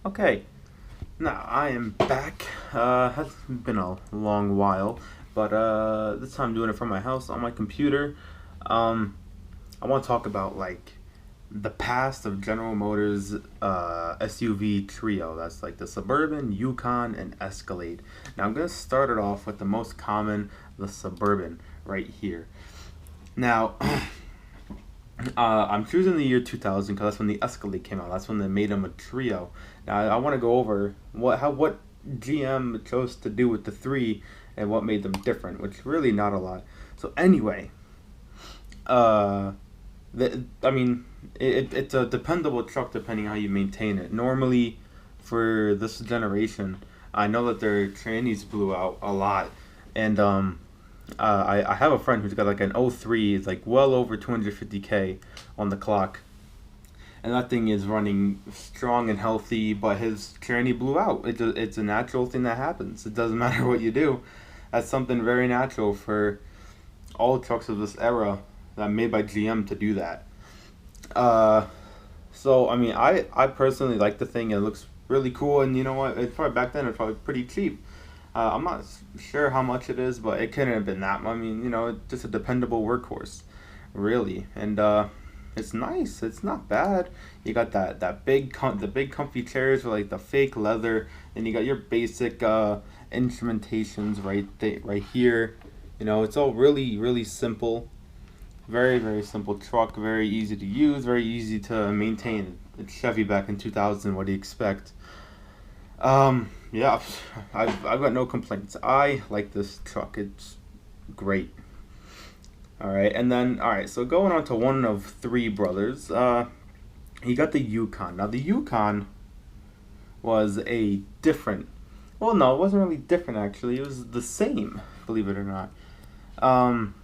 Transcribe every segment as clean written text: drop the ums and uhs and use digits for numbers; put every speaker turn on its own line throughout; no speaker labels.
Okay, now I am back. Has been a long while, but this time I'm doing it from my house on my computer. Um, I want to talk about like the past of General Motors SUV trio. That's like the Suburban, Yukon, and Escalade. Now I'm gonna start it off with the most common, the Suburban, right here. Now, I'm choosing the year 2000 because that's when the Escalade came out. That's when they made them a trio. Now I want to go over what GM chose to do with the three and what made them different, which really not a lot. So anyway, uh, I mean, it's a dependable truck depending how you maintain it. Normally, for this generation, I know that their trannies blew out a lot, and I have a friend who's got like an '03, it's like well over 250K on the clock, and that thing is running strong and healthy, but his tranny blew out. It's a natural thing that happens. It doesn't matter what you do. That's something very natural for all trucks of this era that made by GM to do that. Uh, so I mean, I personally like the thing. It looks really cool, and you know what? It's probably back then. It's probably pretty cheap. I'm not sure how much it is, but it couldn't have been that. I mean, it's just a dependable workhorse, really, and it's nice. It's not bad. You got the big comfy chairs with like the fake leather, and you got your basic instrumentations right here. It's all really simple. Very simple truck. Very easy to use. Very easy to maintain. It's Chevy back in 2000. What do you expect? Yeah, I've got no complaints. I like this truck. It's great. All right, and then all right. So going on to one of three brothers. He got the Yukon. Now the Yukon was a different. Well, no, it wasn't really different actually. It was the same, believe it or not. Um,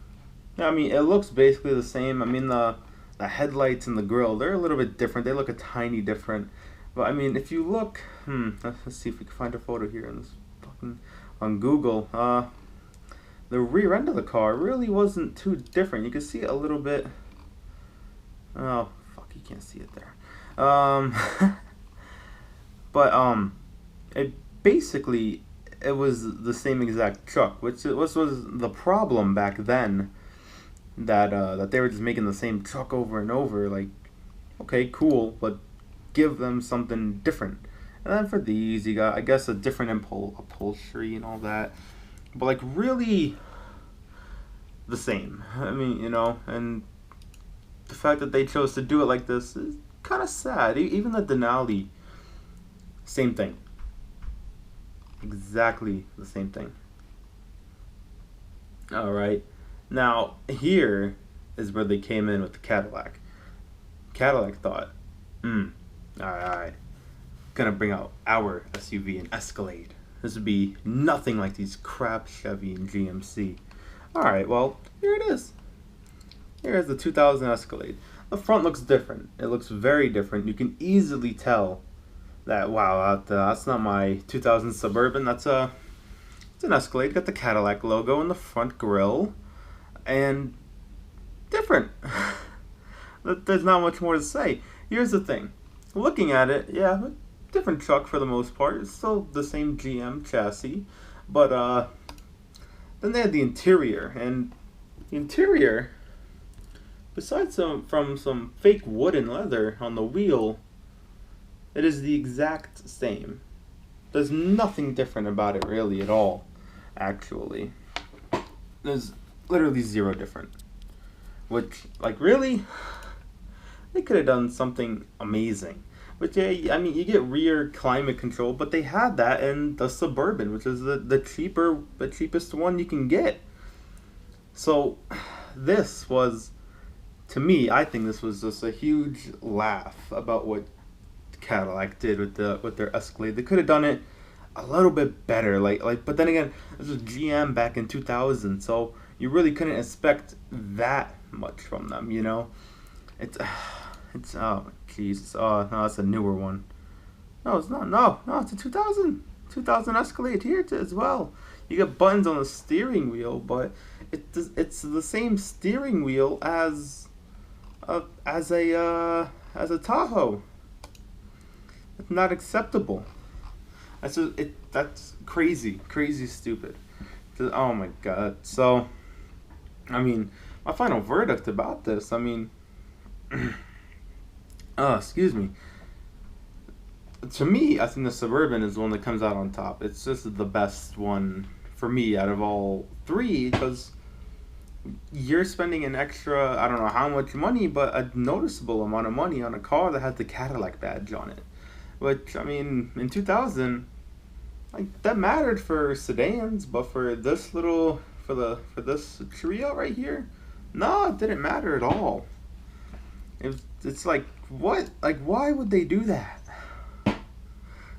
yeah, I mean, it looks basically the same. I mean, the headlights and the grill, they're a little bit different. They look a tiny different. But I mean, if you look, let's see if we can find a photo here in this fucking on Google. The rear end of the car really wasn't too different. You can see it a little bit. Oh, fuck, you can't see it there. But it basically it was the same exact truck, which was the problem back then. That they were just making the same truck over and over. Like, okay, cool, but give them something different. And then for these, you got I guess a different upholstery and all that, but like really the same. I mean, and the fact that they chose to do it like this is kind of sad. Even the Denali, same thing, exactly the same thing. All right, now here is where they came in with the Cadillac. Cadillac thought, all right, gonna bring out our SUV and Escalade. This would be nothing like these crap Chevy and GMC. All right, well, here it is. Here's the 2000 Escalade. The front looks different. It looks very different. You can easily tell that wow, that's not my 2000 Suburban. It's an Escalade. Got the Cadillac logo in the front grille, and different. There's not much more to say. Here's the thing. Looking at it, yeah, different truck for the most part. It's still the same GM chassis, but then they had the interior, and the interior, besides some fake wood and leather on the wheel, it is the exact same. There's nothing different about it really at all. Actually, there's literally zero different. Which, like, really, they could have done something amazing. But yeah, I mean, you get rear climate control, but they had that in the Suburban, which is the cheapest one you can get. So, this was, to me, I think this was just a huge laugh about what Cadillac did with their Escalade. They could have done it a little bit better. But then again, this was GM back in 2000, so you really couldn't expect that much from them. It's it's oh jeez. Oh no, it's a newer one. No, it's not. No, it's a 2000 Escalade here as well. You got buttons on the steering wheel, but it's the same steering wheel as a Tahoe. not acceptable. That's crazy, crazy stupid. Oh my god. So, I mean, my final verdict about this. I mean, excuse me. To me, I think the Suburban is the one that comes out on top. It's just the best one for me out of all three because you're spending an extra, I don't know how much money, but a noticeable amount of money on a car that has the Cadillac badge on it. Which, I mean, in 2000, like that mattered for sedans, but for this little, for this trio right here, no, it didn't matter at all. It's like, what? Like, why would they do that?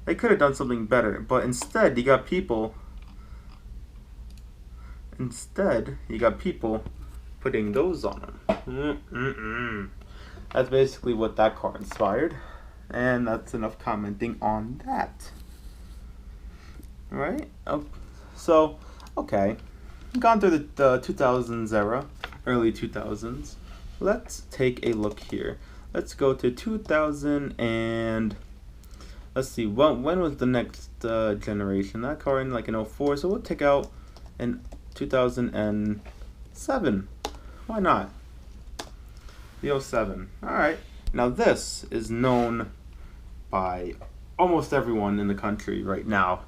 They could have done something better, but instead, you got people putting those on them. That's basically what that car inspired, and that's enough commenting on that. Right? Oh, so, okay, gone through the 2000s era, early 2000s. Let's take a look here. Let's go to 2000 and let's see. Well, when was the next generation? That car in like an 04, so we'll take out an 2007. Why not? The 07. Alright. Now this is known by almost everyone in the country right now.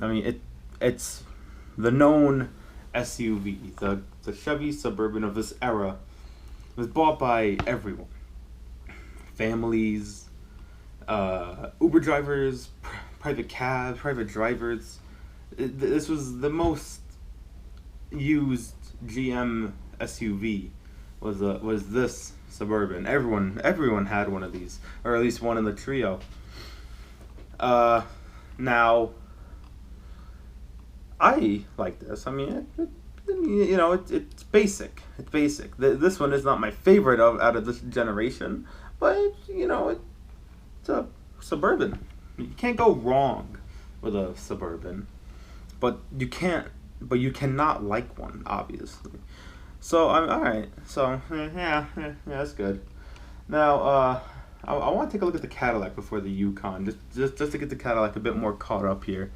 I mean, it's the known SUV. The Chevy Suburban of this era was bought by everyone. Families, Uber drivers, private cabs, private drivers. This was the most used GM SUV was this Suburban. Everyone had one of these, or at least one in the trio. Now I like this. I mean, it's basic. It's basic. This one is not my favorite out of this generation, but it's a Suburban. You can't go wrong with a Suburban, but you cannot like one, obviously. So I'm all right. So yeah, that's good. Now I want to take a look at the Cadillac before the Yukon, just to get the Cadillac a bit more caught up here,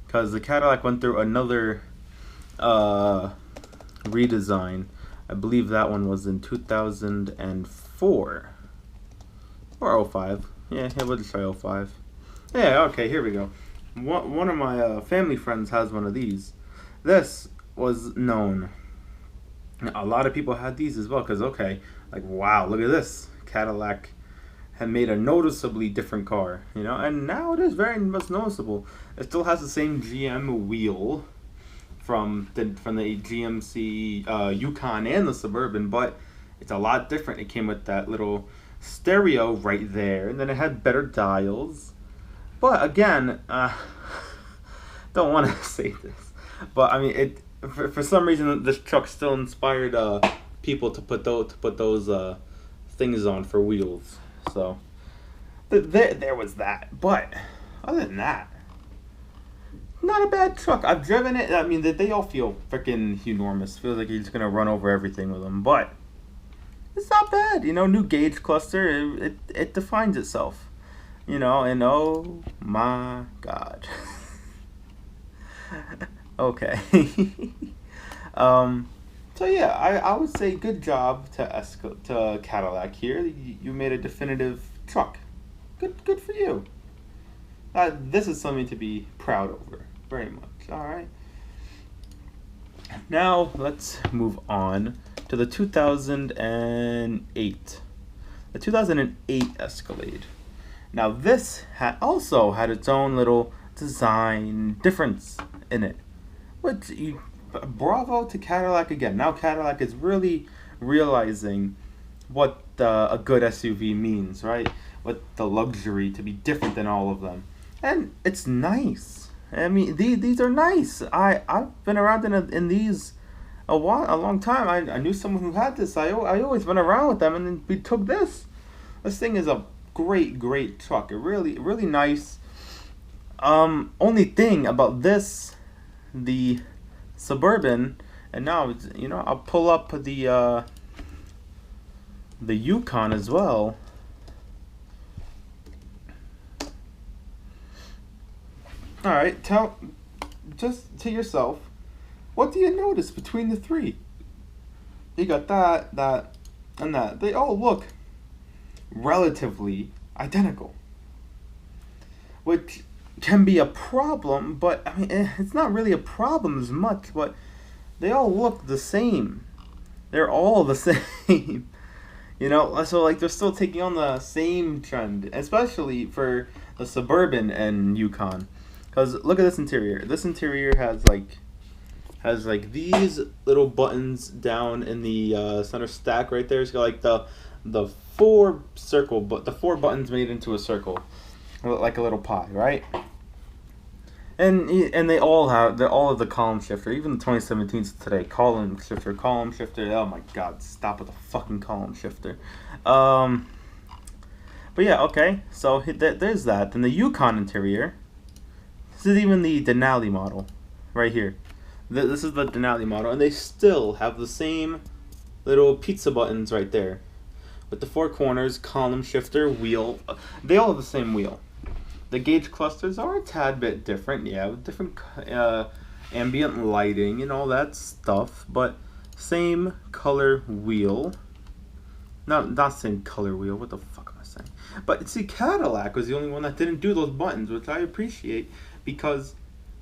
because the Cadillac went through another redesign. I believe that one was in 2004 or 05. Yeah, we'll just try 05. Yeah, okay, here we go. One of my family friends has one of these. This was known. A lot of people had these as well, because, okay, like, wow, look at this. Cadillac had made a noticeably different car, and now it is very much noticeable. It still has the same GM wheel from the GMC Yukon and the Suburban, but it's a lot different. It came with that little stereo right there, and then it had better dials. But again, don't want to say this, but I mean, for some reason this truck still inspired people to put those things on for wheels. So there was that. But other than that, not a bad truck. I've driven it. I mean, they all feel freaking enormous. Feels like you're just gonna run over everything with them, but it's not bad. New gauge cluster. It defines itself. And oh my god. Okay. So yeah, I would say good job to Cadillac here. You made a definitive truck. Good for you. This is something to be proud over, very much. All right. Now let's move on to the 2008. The 2008 Escalade. Now this also had its own little design difference in it, which bravo to Cadillac again. Now Cadillac is really realizing what a good SUV means, right? What the luxury to be different than all of them, and it's nice. I mean, these are nice. I've been around in these a long time. I knew someone who had this. I always went around with them, and then we took this. This thing is a great truck. It really nice. Only thing about this, the Suburban, and now I'll pull up the Yukon as well. All right, tell just to yourself, what do you notice between the three? You got that, and that. They all look relatively identical, which can be a problem, but I mean, it's not really a problem as much, but they all look the same. They're all the same. So like they're still taking on the same trend, especially for the Suburban and Yukon. Cause look at this interior. This interior has like these little buttons down in the center stack right there. It's got like the the four buttons made into a circle, like a little pie, right? And they all have the column shifter. Even the 2017s today, column shifter, column shifter. Oh my God, stop with the fucking column shifter. But yeah, okay. So there's that. Then the Yukon interior. This is even the Denali model, right here. This is the Denali model, and they still have the same little pizza buttons right there, with the four corners, column shifter, wheel. They all have the same wheel. The gauge clusters are a tad bit different, yeah, with different ambient lighting and all that stuff, but same color wheel. Not same color wheel. What the fuck am I saying? But see, Cadillac was the only one that didn't do those buttons, which I appreciate, because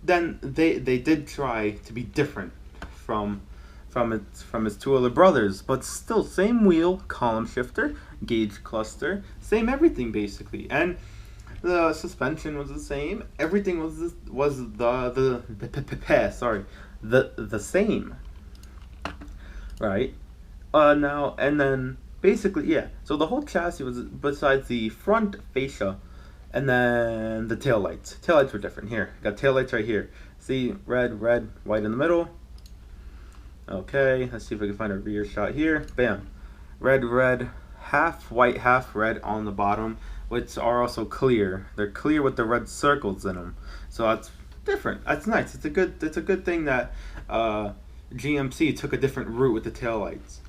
then they did try to be different from its two other brothers, but still same wheel, column shifter, gauge cluster, same everything basically, and the suspension was the same. Everything was the same, right? Now and then basically, yeah. So the whole chassis was, besides the front fascia, and then the taillights. Taillights were different. Here, got taillights right here. See, red, white in the middle. Okay, let's see if we can find a rear shot here. Bam, red, half white, half red on the bottom, which are also clear. They're clear with the red circles in them, so that's different. That's nice. It's a good thing that GMC took a different route with the taillights.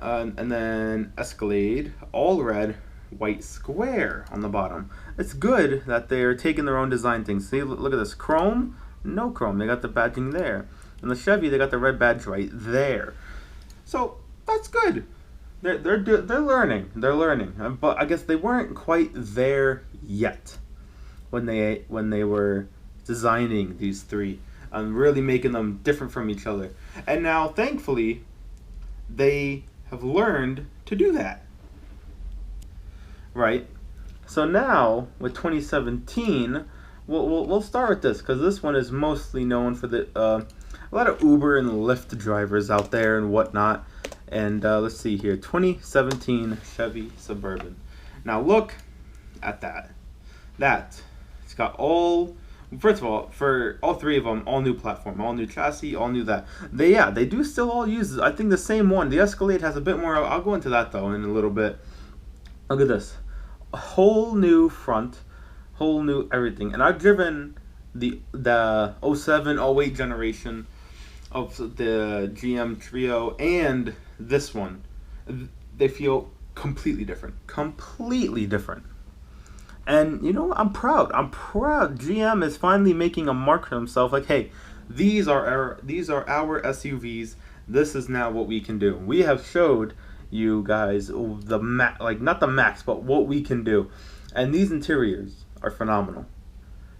And then Escalade, all red, white square on the bottom. It's good that they're taking their own design things. See, look at this. Chrome, no chrome. They got the badging there. And the Chevy, they got the red badge right there. So that's good. They're learning. They're learning. But I guess they weren't quite there yet when they were designing these three and really making them different from each other. And now, thankfully, they have learned to do that. Right? So now, with 2017, we'll start with this, because this one is mostly known for the a lot of Uber and Lyft drivers out there and whatnot. And let's see here, 2017 Chevy Suburban. Now look at that. It's got all. First of all, for all three of them, all new platform, all new chassis, all new that. They do still all use, I think, the same one. The Escalade has a bit more. I'll go into that though in a little bit. Look at this. A whole new front, whole new everything. And I've driven the 07, 08 generation of the GM Trio and this one. They feel completely different. Completely different. And you know what? I'm proud. GM is finally making a mark for himself. Like, hey, these are our SUVs. This is now what we can do. We have showed you guys not the max, but what we can do. And these interiors are phenomenal.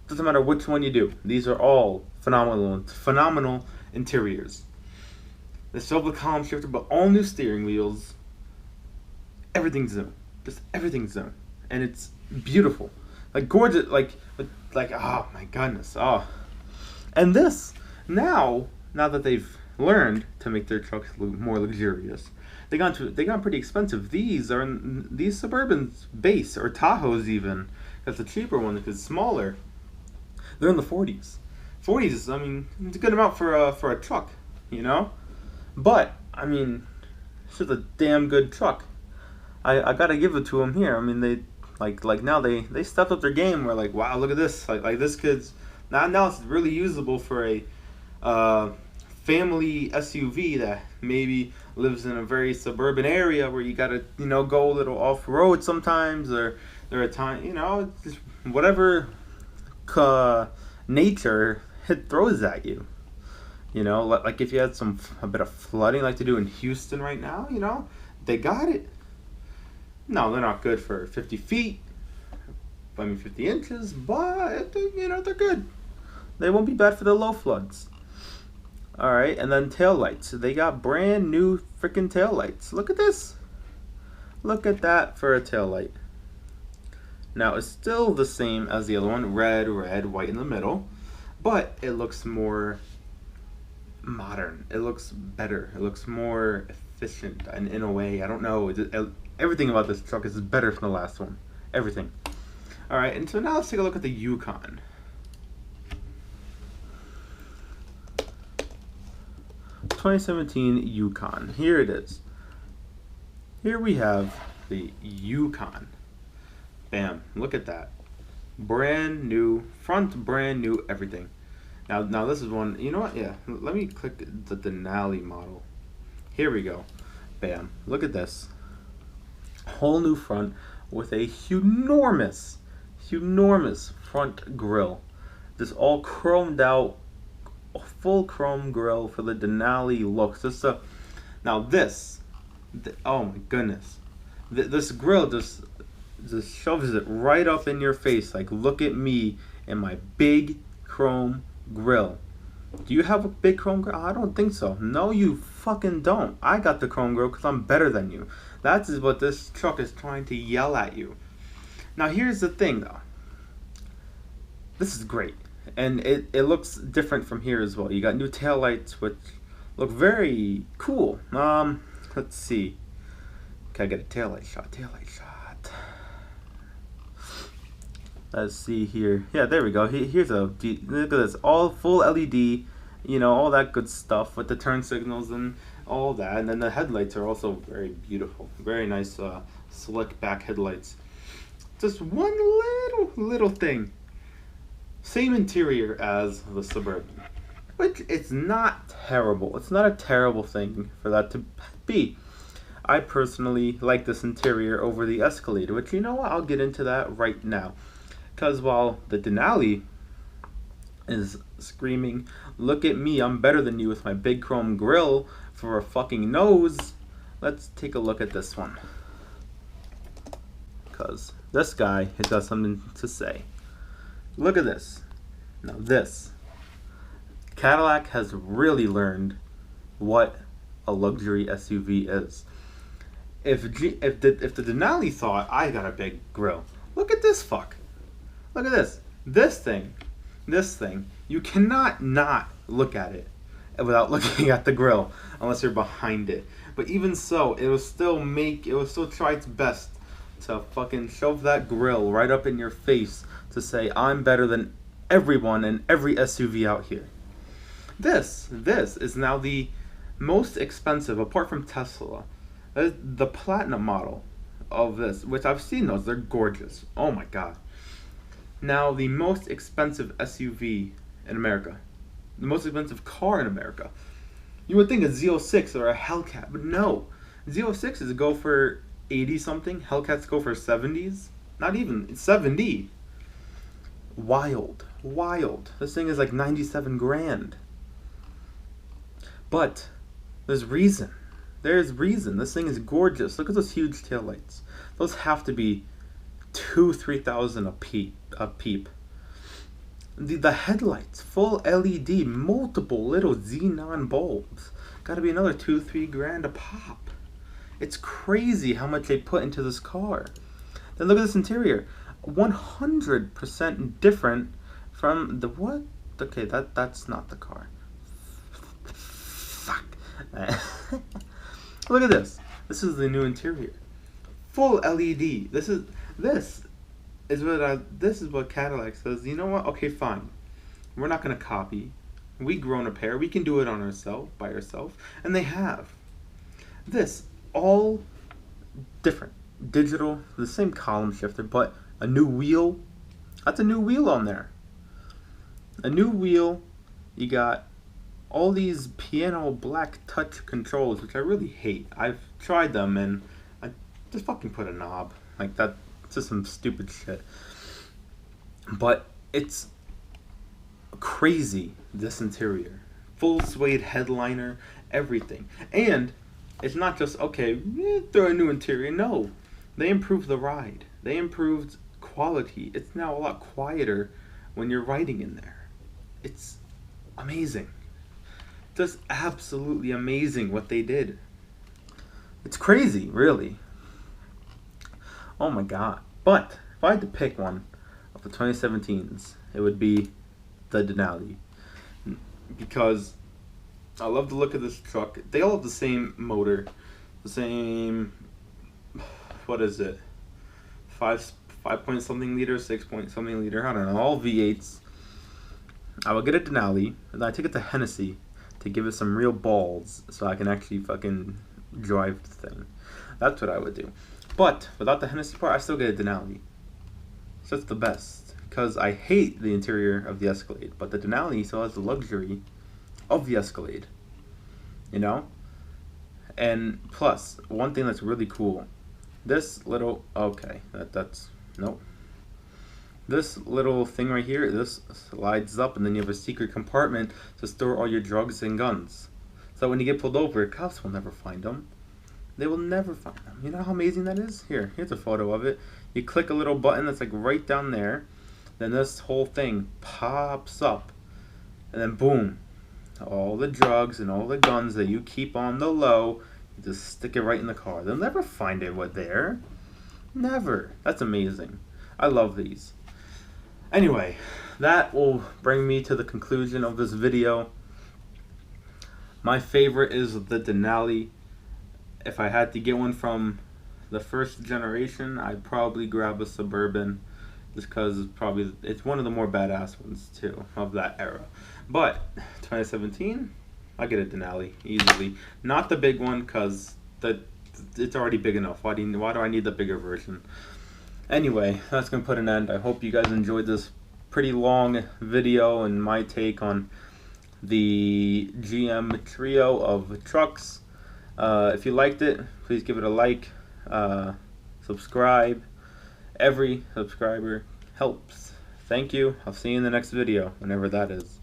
Doesn't matter which one you do. These are all phenomenal interiors. They still have the column shifter, but all new steering wheels. Everything's new. Just everything's new. And it's beautiful, like gorgeous, like oh my goodness, oh. And this now that they've learned to make their trucks more luxurious, they got pretty expensive. These Suburbans base, or Tahoes even, that's a cheaper one because it's smaller. They're in the 40s. I mean, it's a good amount for a truck, you know. But I mean, it's just a damn good truck. I gotta give it to them here. I mean, they. Like now they stepped up their game. We're like, wow, look at this. Like this kid's now it's really usable for a family SUV that maybe lives in a very suburban area where you gotta go a little off road sometimes, or there are times just whatever uh, nature it throws at you. You know, like if you had a bit of flooding like they do in Houston right now, you know, they got it. No, they're not good for 50 feet. I mean, 50 inches, but, you know, they're good. They won't be bad for the low floods. Alright, and then taillights. They got brand new freaking taillights. Look at this. Look at that for a taillight. Now, it's still the same as the other one. Red, white in the middle. But it looks more modern. It looks better. It looks more efficient in a way. I don't know. Everything about this truck is better than the last one. Everything. Alright, and so now let's take a look at the Yukon. ...2017 Yukon. Here it is. Here we have the Yukon. Bam. Look at that. Brand new. Front brand new everything. Now this is one... You know what? Yeah. Let me click the Denali model. Here we go. Bam. Look at this. Whole new front with a enormous front grille. This all chromed out, full chrome grille for the Denali look. Now this, oh my goodness, this grille just shoves it right up in your face. Like, look at me and my big chrome grille. Do you have a big chrome grille? I don't think so. No, you fucking don't. I got the chrome grille because I'm better than you. That is what this truck is trying to yell at you. Now here's the thing though. This is great. And it looks different from here as well. You got new taillights which look very cool. Let's see. Can I get a taillight shot? Let's see here. Yeah, there we go. Here's look at this. All full LED, you know, all that good stuff with the turn signals and all that. And then the headlights are also very beautiful. Very nice slick back headlights. Just one little thing. Same interior as the Suburban, which it's not terrible. It's not a terrible thing for that to be. I personally like this interior over the Escalade, which, you know what, I'll get into that right now. Because while the Denali is screaming, look at me, I'm better than you with my big chrome grille for a fucking nose, let's take a look at this one. Because this guy has got something to say. Look at this. Now this. Cadillac has really learned what a luxury SUV is. If the Denali thought, I got a big grille, look at this fuck. Look at this. This thing. You cannot not look at it without looking at the grille unless you're behind it. But even so, it will still try its best to fucking shove that grille right up in your face to say, I'm better than everyone and every SUV out here. This is now the most expensive, apart from Tesla, the Platinum model of this, which I've seen those. They're gorgeous. Oh my god. Now, the most expensive SUV in America. The most expensive car in America. You would think a Z06 or a Hellcat, but no. Z06s go for 80 something. Hellcats go for 70s. Not even. It's 70. Wild. This thing is like 97 grand. But there's reason. There's reason. This thing is gorgeous. Look at those huge taillights. Those have to be 2,000-3,000 a peep. The headlights, full LED, multiple little xenon bulbs. Gotta be another 2-3 grand a pop. It's crazy how much they put into this car. Then look at this interior. 100% different from the what? Okay, that's not the car. Fuck. Look at this. This is the new interior. Full LED. This is what Cadillac says. You know what? Okay, fine. We're not gonna copy. We grown a pair. We can do it on ourselves, by ourselves, and they have. This all different, digital, the same column shifter, but a new wheel. That's a new wheel on there. A new wheel. You got all these piano black touch controls, which I really hate. I've tried them and I just fucking put a knob like that. It's just some stupid shit. But it's crazy, this interior. Full suede headliner, everything. And it's not just, okay, throw a new interior. No, they improved the ride. They improved quality. It's now a lot quieter when you're riding in there. It's amazing. Just absolutely amazing what they did. It's crazy, really. Oh my god. But if I had to pick one of the 2017s, it would be the Denali. Because I love the look of this truck. They all have the same motor, the same, what is it, 5 point something liter, 6 point something liter, I don't know, all V8s. I would get a Denali, and then I take it to Hennessy to give it some real balls so I can actually fucking drive the thing. That's what I would do. But without the Hennessy part, I still get a Denali. So it's the best. Because I hate the interior of the Escalade, but the Denali still has the luxury of the Escalade. You know? And plus, one thing that's really cool, this little, okay, that's, nope. This little thing right here, this slides up, and then you have a secret compartment to store all your drugs and guns. So when you get pulled over, cops will never find them. They will never find them. You know how amazing that is? Here's a photo of it. You click a little button that's like right down there. Then this whole thing pops up. And then boom. All the drugs and all the guns that you keep on the low, you just stick it right in the car. They'll never find it with there. Never. That's amazing. I love these. Anyway, that will bring me to the conclusion of this video. My favorite is the Denali. If I had to get one from the first generation, I'd probably grab a Suburban, just because it's one of the more badass ones too of that era. But 2017, I get a Denali easily. Not the big one, because it's already big enough. Why do I need the bigger version? Anyway, that's gonna put an end. I hope you guys enjoyed this pretty long video and my take on the GM trio of trucks. If you liked it, please give it a like, subscribe. Every subscriber helps. Thank you. I'll see you in the next video, whenever that is.